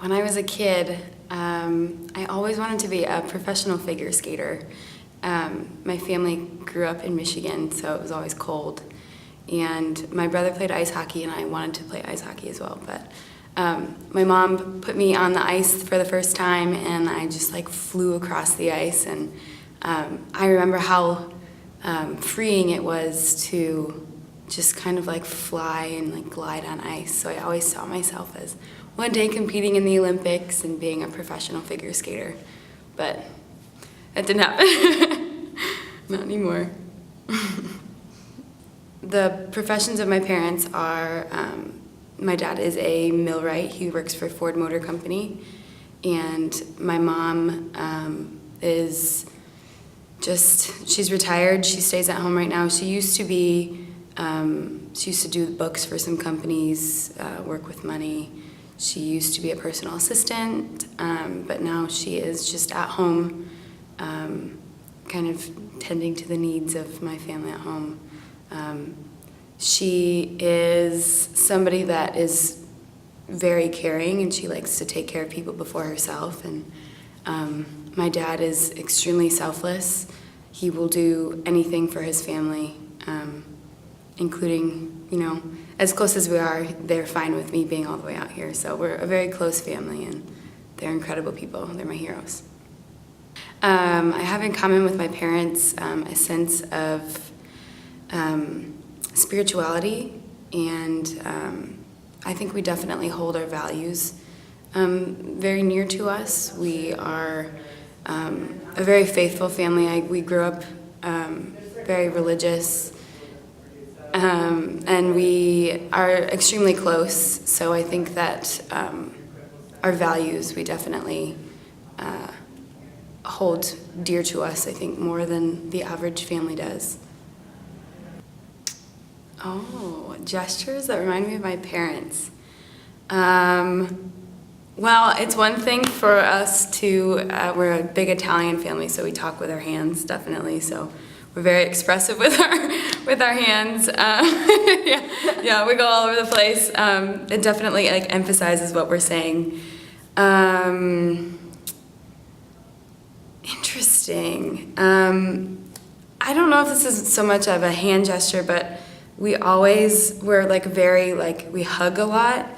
When I was a kid, I always wanted to be a professional figure skater. My family grew up in Michigan, so it was always cold. And my brother played ice hockey, and I wanted to play ice hockey as well. But my mom put me on the ice for the first time, and I just like flew across the ice. And I remember how freeing it was to just kind of like fly and like glide on ice. So I always saw myself as one day competing in the Olympics and being a professional figure skater. But that didn't happen. Not anymore. The professions of my parents are, my dad is a millwright. He works for Ford Motor Company. And my mom is just, she's retired. She stays at home right now. She used to do books for some companies, work with money. She used to be a personal assistant, but now she is just at home, kind of tending to the needs of my family at home. She is somebody that is very caring, and she likes to take care of people before herself. And my dad is extremely selfless. He will do anything for his family, including, you know, as close as we are, they're fine with me being all the way out here. So we're a very close family, and they're incredible people. They're my heroes. I have in common with my parents a sense of spirituality, and I think we definitely hold our values very near to us. We are a very faithful family. We grew up very religious, and we are extremely close. So I think that our values we definitely hold dear to us, I think, more than the average family does. Oh, gestures that remind me of my parents. Well, it's one thing for us to, we're a big Italian family, so we talk with our hands, definitely. So we're very expressive with our hands. Yeah, we go all over the place. It definitely like emphasizes what we're saying. Interesting. I don't know if this is so much of a hand gesture, but we're like very, like, we hug a lot,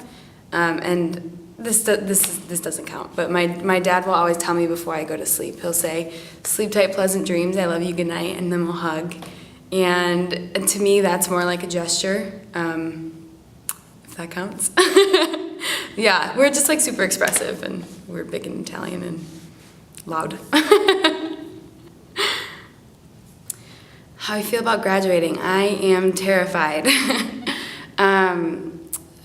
and this doesn't count, but my dad will always tell me before I go to sleep. He'll say, "Sleep tight, pleasant dreams, I love you, good night," and then we'll hug. And to me, that's more like a gesture, if that counts. Yeah, we're just like super expressive, and we're big and Italian and loud. How I feel about graduating? I am terrified.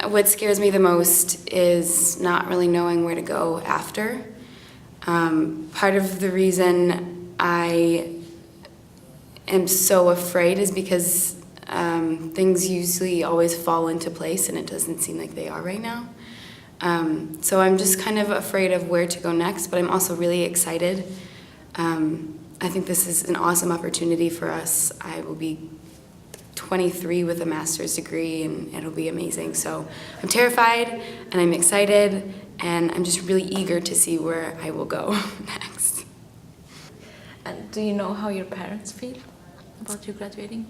What scares me the most is not really knowing where to go after. Part of the reason I am so afraid is because things usually always fall into place, and it doesn't seem like they are right now. So I'm just kind of afraid of where to go next, but I'm also really excited. I think this is an awesome opportunity for us. I will be 23 with a master's degree, and it'll be amazing. So I'm terrified, and I'm excited, and I'm just really eager to see where I will go next. And do you know how your parents feel about you graduating?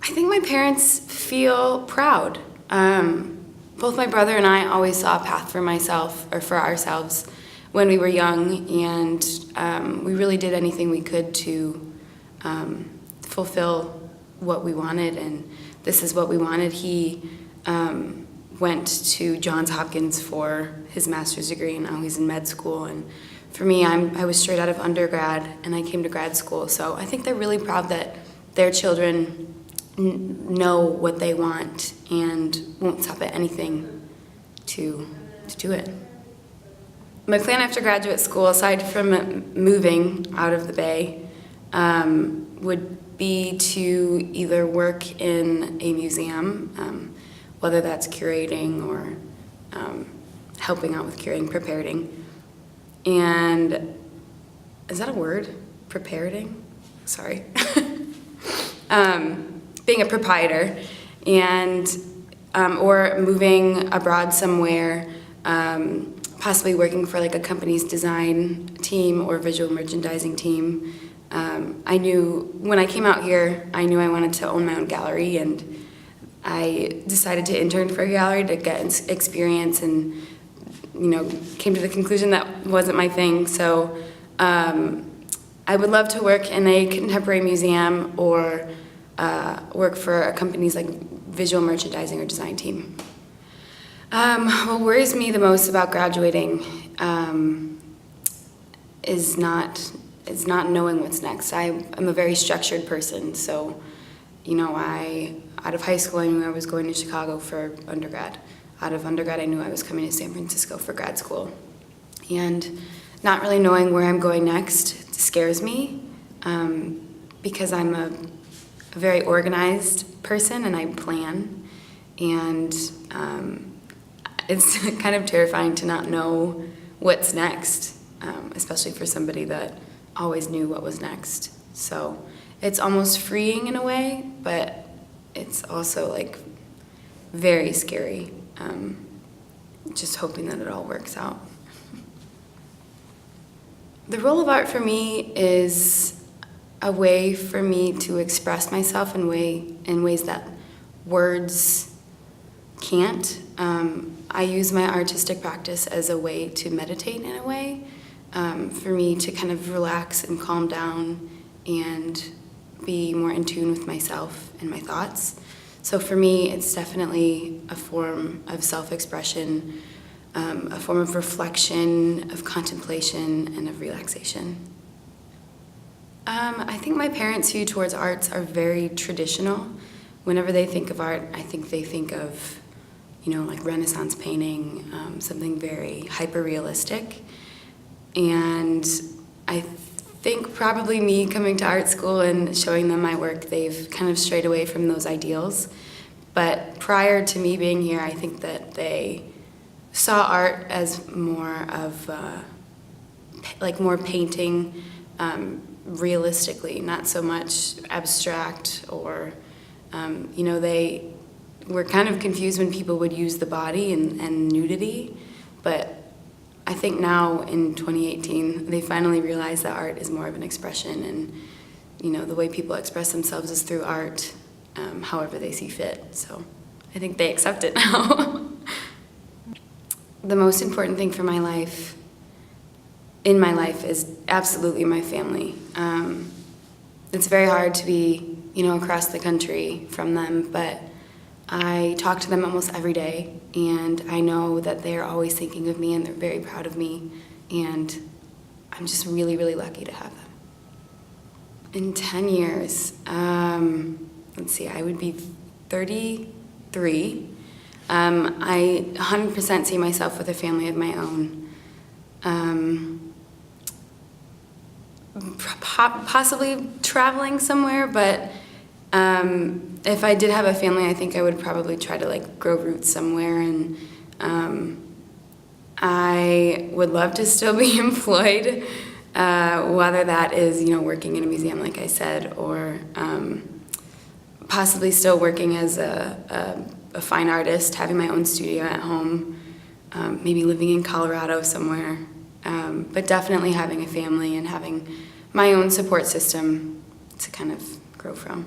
I think my parents feel proud. Both my brother and I always saw a path for ourselves when we were young, and we really did anything we could to fulfill what we wanted, and this is what we wanted. He went to Johns Hopkins for his master's degree, and now he's in med school. And for me, I was straight out of undergrad, and I came to grad school. So I think they're really proud that their children know what they want and won't stop at anything to do it. My plan after graduate school, aside from moving out of the Bay, would be to either work in a museum, whether that's curating or helping out with curating, preparing. And is that a word? Preparing? Sorry. Being a proprietor, and or moving abroad somewhere, possibly working for like a company's design team or visual merchandising team. I knew when I came out here, I knew I wanted to own my own gallery, and I decided to intern for a gallery to get experience, and came to the conclusion that wasn't my thing. So I would love to work in a contemporary museum or work for a company's like visual merchandising or design team. What worries me the most about graduating is not knowing what's next. I'm a very structured person, so out of high school I knew I was going to Chicago for undergrad. Out of undergrad I knew I was coming to San Francisco for grad school. And not really knowing where I'm going next scares me because I'm a very organized person and I plan, and it's kind of terrifying to not know what's next, especially for somebody that always knew what was next. So it's almost freeing in a way, but it's also like very scary, just hoping that it all works out. The role of art for me is a way for me to express myself in ways that words can't. I use my artistic practice as a way to meditate in a way, for me to kind of relax and calm down and be more in tune with myself and my thoughts. So for me, it's definitely a form of self-expression, a form of reflection, of contemplation, and of relaxation. I think my parents' view towards arts are very traditional. Whenever they think of art, I think they think of, like Renaissance painting, something very hyper-realistic. And I think probably me coming to art school and showing them my work, they've kind of strayed away from those ideals. But prior to me being here, I think that they saw art as more of, more painting realistically, not so much abstract or, they were kind of confused when people would use the body and nudity. But I think now in 2018, they finally realized that art is more of an expression, and the way people express themselves is through art, however they see fit. So I think they accept it now. The most important thing in my life is absolutely my family. It's very hard to be, across the country from them, but I talk to them almost every day, and I know that they're always thinking of me and they're very proud of me, and I'm just really, really lucky to have them. In 10 years, let's see, I would be 33. I 100% see myself with a family of my own. Possibly traveling somewhere, but if I did have a family, I think I would probably try to grow roots somewhere, and I would love to still be employed, whether that is working in a museum like I said, or possibly still working as a fine artist, having my own studio at home, maybe living in Colorado somewhere, but definitely having a family and having my own support system to kind of grow from.